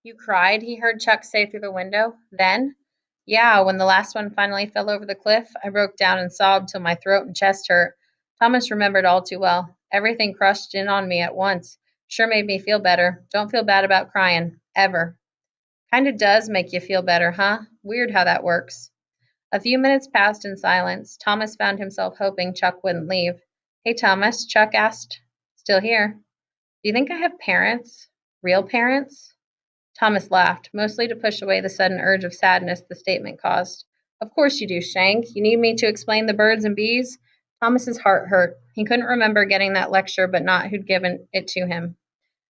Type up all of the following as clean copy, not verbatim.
You cried, he heard Chuck say through the window. Then? Yeah, when the last one finally fell over the cliff, I broke down and sobbed till my throat and chest hurt. Thomas remembered all too well. Everything crushed in on me at once. Sure made me feel better. Don't feel bad about crying. Ever. Kinda does make you feel better, huh? Weird how that works. A few minutes passed in silence. Thomas found himself hoping Chuck wouldn't leave. Hey, Thomas, Chuck asked. Still here. Do you think I have parents? Real parents? Thomas laughed, mostly to push away the sudden urge of sadness the statement caused. Of course you do, Shank. You need me to explain the birds and bees? Thomas's heart hurt. He couldn't remember getting that lecture, but not who'd given it to him.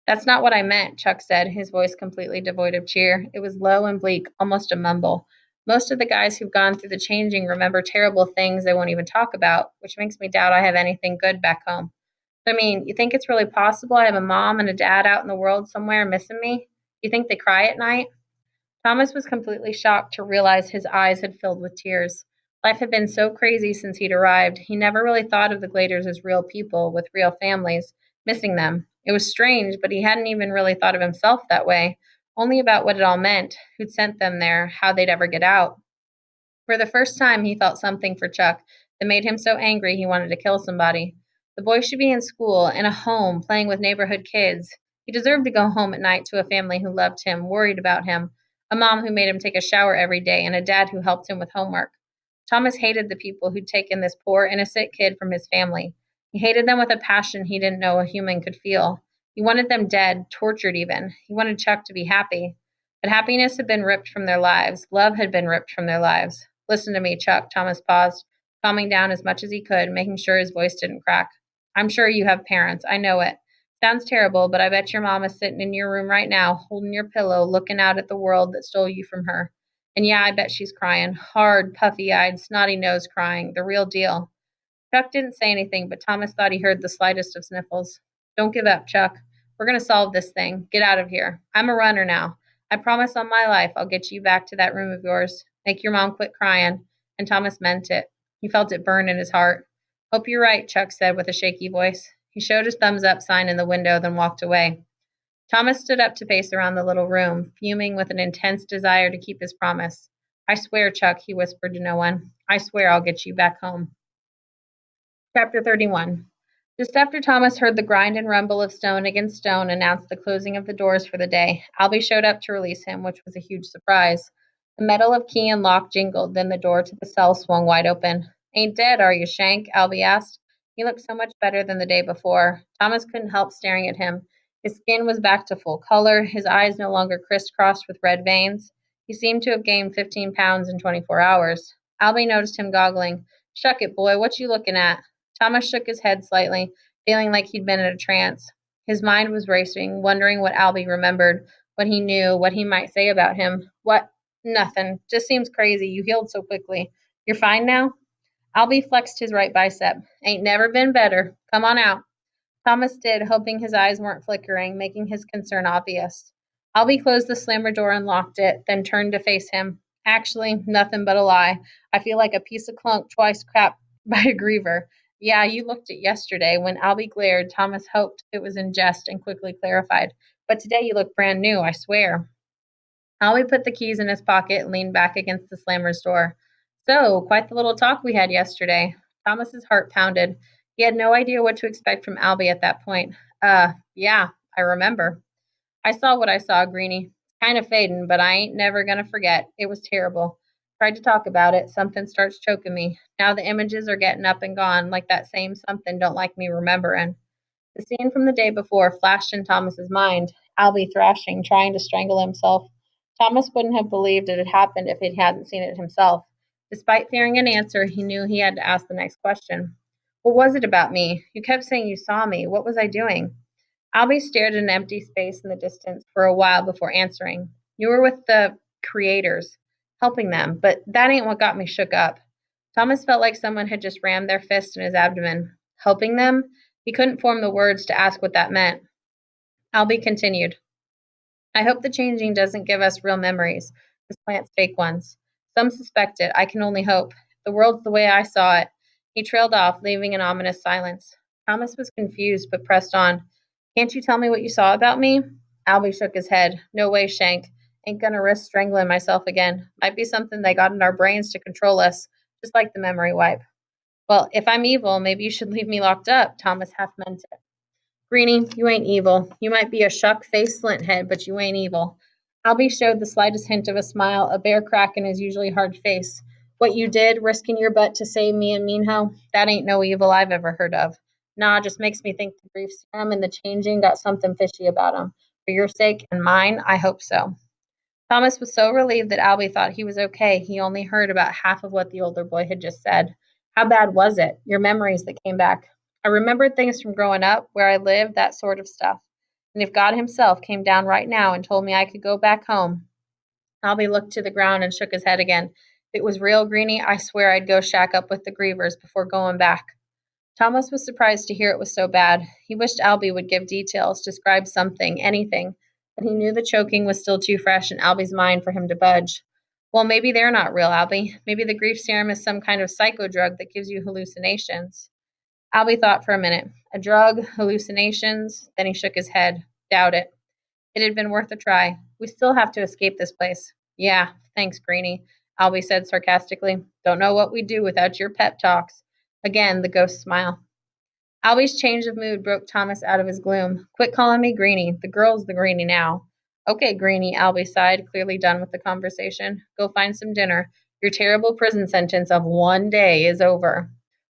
That's not what I meant, Chuck said, his voice completely devoid of cheer. It was low and bleak, almost a mumble. Most of the guys who've gone through the changing remember terrible things they won't even talk about, which makes me doubt I have anything good back home. I mean, you think it's really possible I have a mom and a dad out in the world somewhere missing me? You think they cry at night? Thomas was completely shocked to realize his eyes had filled with tears. Life had been so crazy since he'd arrived. He never really thought of the Gladers as real people with real families, missing them. It was strange, but he hadn't even really thought of himself that way, only about what it all meant, who'd sent them there, how they'd ever get out. For the first time, he felt something for Chuck that made him so angry he wanted to kill somebody. The boy should be in school, in a home, playing with neighborhood kids. He deserved to go home at night to a family who loved him, worried about him, a mom who made him take a shower every day, and a dad who helped him with homework. Thomas hated the people who'd taken this poor, innocent kid from his family. He hated them with a passion he didn't know a human could feel. He wanted them dead, tortured even. He wanted Chuck to be happy. But happiness had been ripped from their lives. Love had been ripped from their lives. Listen to me, Chuck. Thomas paused, calming down as much as he could, making sure his voice didn't crack. I'm sure you have parents. I know it. Sounds terrible, but I bet your mom is sitting in your room right now, holding your pillow, looking out at the world that stole you from her. And yeah, I bet she's crying. Hard, puffy eyed, snotty nose crying. The real deal. Chuck didn't say anything, but Thomas thought he heard the slightest of sniffles. Don't give up, Chuck. We're going to solve this thing. Get out of here. I'm a runner now. I promise on my life I'll get you back to that room of yours. Make your mom quit crying. And Thomas meant it. He felt it burn in his heart. Hope you're right, Chuck said with a shaky voice. He showed his thumbs up sign in the window, then walked away. Thomas stood up to pace around the little room, fuming with an intense desire to keep his promise. I swear, Chuck, he whispered to no one. I swear I'll get you back home. Chapter 31. Just after Thomas heard the grind and rumble of stone against stone announce the closing of the doors for the day, Albie showed up to release him, which was a huge surprise. The metal of key and lock jingled, then the door to the cell swung wide open. Ain't dead, are you, Shank? Albie asked. He looked so much better than the day before. Thomas couldn't help staring at him. His skin was back to full color, his eyes no longer crisscrossed with red veins. He seemed to have gained 15 pounds in 24 hours. Albie noticed him goggling. Shuck it, boy, what you looking at? Thomas shook his head slightly, feeling like he'd been in a trance. His mind was racing, wondering what Albie remembered, what he knew, what he might say about him. What? Nothing. Just seems crazy. You healed so quickly. You're fine now? Albie flexed his right bicep. Ain't never been better. Come on out. Thomas did, hoping his eyes weren't flickering, making his concern obvious. Albie closed the slammer door and locked it, then turned to face him. Actually, nothing but a lie. I feel like a piece of clunk twice crapped by a griever. Yeah, you looked it yesterday. When Albie glared, Thomas hoped it was in jest and quickly clarified. But today you look brand new, I swear. Albie put the keys in his pocket and leaned back against the slammer's door. So, quite the little talk we had yesterday. Thomas's heart pounded. He had no idea what to expect from Albie at that point. Yeah, I remember. I saw what I saw, Greenie. Kind of fading, but I ain't never gonna forget. It was terrible. Tried to talk about it. Something starts choking me. Now the images are getting up and gone, like that same something don't like me remembering. The scene from the day before flashed in Thomas's mind. Albie thrashing, trying to strangle himself. Thomas wouldn't have believed it had happened if he hadn't seen it himself. Despite fearing an answer, he knew he had to ask the next question. What was it about me? You kept saying you saw me. What was I doing? Albie stared at an empty space in the distance for a while before answering. You were with the creators, helping them, but that ain't what got me shook up. Thomas felt like someone had just rammed their fist in his abdomen. Helping them? He couldn't form the words to ask what that meant. Albie continued. I hope the changing doesn't give us real memories. This plants fake ones. Some suspect it. I can only hope. The world's the way I saw it. He trailed off, leaving an ominous silence. Thomas was confused, but pressed on. Can't you tell me what you saw about me? Albie shook his head. No way, Shank. Ain't gonna risk strangling myself again. Might be something they got in our brains to control us, just like the memory wipe. Well, if I'm evil, maybe you should leave me locked up, Thomas half meant it. Greenie, you ain't evil. You might be a shuck-faced flinthead, but you ain't evil. Albie showed the slightest hint of a smile, a bare crack in his usually hard face. What you did, risking your butt to save me and Minho, that ain't no evil I've ever heard of. Nah, just makes me think the grief serum and the changing got something fishy about 'em. For your sake and mine, I hope so. Thomas was so relieved that Albie thought he was okay, he only heard about half of what the older boy had just said. How bad was it? Your memories that came back. I remembered things from growing up, where I lived, that sort of stuff. And if God himself came down right now and told me I could go back home, Albie looked to the ground and shook his head again. If it was real, Greenie, I swear I'd go shack up with the Grievers before going back. Thomas was surprised to hear it was so bad. He wished Albie would give details, describe something, anything, but he knew the choking was still too fresh in Albie's mind for him to budge. Well, maybe they're not real, Albie. Maybe the grief serum is some kind of psycho drug that gives you hallucinations. Albie thought for a minute. A drug, hallucinations, then he shook his head. Doubt it. It had been worth a try. We still have to escape this place. Yeah, thanks, Greenie, Albie said sarcastically. Don't know what we'd do without your pep talks. Again, the ghost smile. Albie's change of mood broke Thomas out of his gloom. Quit calling me Greenie. The girl's the Greenie now. Okay, Greenie, Albie sighed, clearly done with the conversation. Go find some dinner. Your terrible prison sentence of 1 day is over.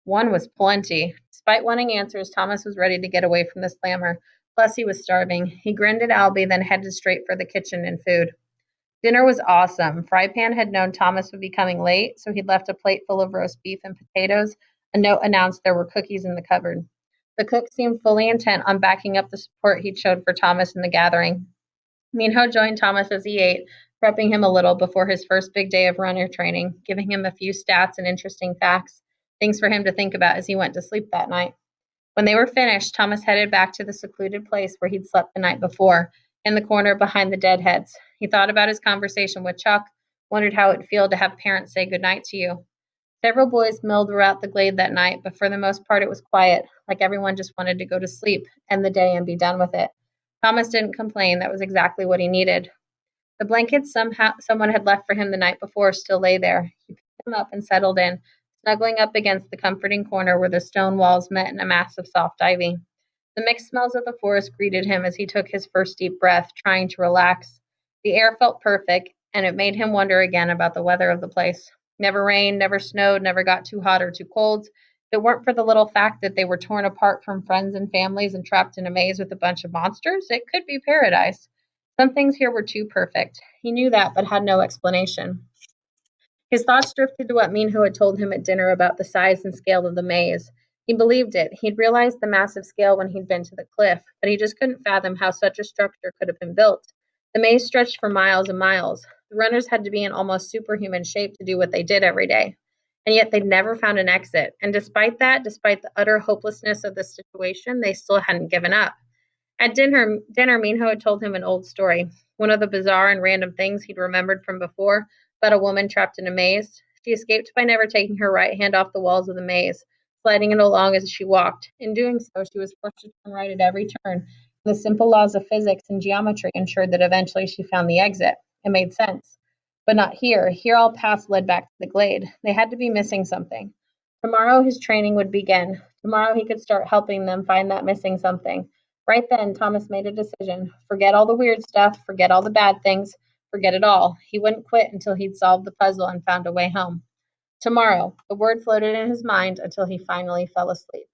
One was plenty. Despite wanting answers, Thomas was ready to get away from this clamor. Plus, he was starving. He grinned at Albie, then headed straight for the kitchen and food. Dinner was awesome. Frypan had known Thomas would be coming late, so he'd left a plate full of roast beef and potatoes. A note announced there were cookies in the cupboard. The cook seemed fully intent on backing up the support he'd showed for Thomas in the gathering. Minho joined Thomas as he ate, prepping him a little before his first big day of runner training, giving him a few stats and interesting facts, things for him to think about as he went to sleep that night. When they were finished, Thomas headed back to the secluded place where he'd slept the night before, in the corner behind the deadheads. He thought about his conversation with Chuck, wondered how it'd feel to have parents say goodnight to you. Several boys milled throughout the glade that night, but for the most part it was quiet, like everyone just wanted to go to sleep, end the day, and be done with it. Thomas didn't complain. That was exactly what he needed. The blankets someone had left for him the night before still lay there. He picked them up and settled in, snuggling up against the comforting corner where the stone walls met in a mass of soft ivy. The mixed smells of the forest greeted him as he took his first deep breath, trying to relax. The air felt perfect, and it made him wonder again about the weather of the place. Never rained, never snowed, never got too hot or too cold. If it weren't for the little fact that they were torn apart from friends and families and trapped in a maze with a bunch of monsters, it could be paradise. Some things here were too perfect. He knew that, but had no explanation. His thoughts drifted to what Minho had told him at dinner about the size and scale of the maze. He believed it. He'd realized the massive scale when he'd been to the cliff, but he just couldn't fathom how such a structure could have been built. The maze stretched for miles and miles. The runners had to be in almost superhuman shape to do what they did every day. And yet they'd never found an exit. And despite that, despite the utter hopelessness of the situation, they still hadn't given up. At dinner, Minho had told him an old story, one of the bizarre and random things he'd remembered from before, about a woman trapped in a maze. She escaped by never taking her right hand off the walls of the maze, sliding it along as she walked. In doing so, she was forced to turn right at every turn. The simple laws of physics and geometry ensured that eventually she found the exit. It made sense. But not here. Here all paths led back to the glade. They had to be missing something. Tomorrow his training would begin. Tomorrow he could start helping them find that missing something. Right then, Thomas made a decision. Forget all the weird stuff, forget all the bad things, forget it all. He wouldn't quit until he'd solved the puzzle and found a way home. Tomorrow, the word floated in his mind until he finally fell asleep.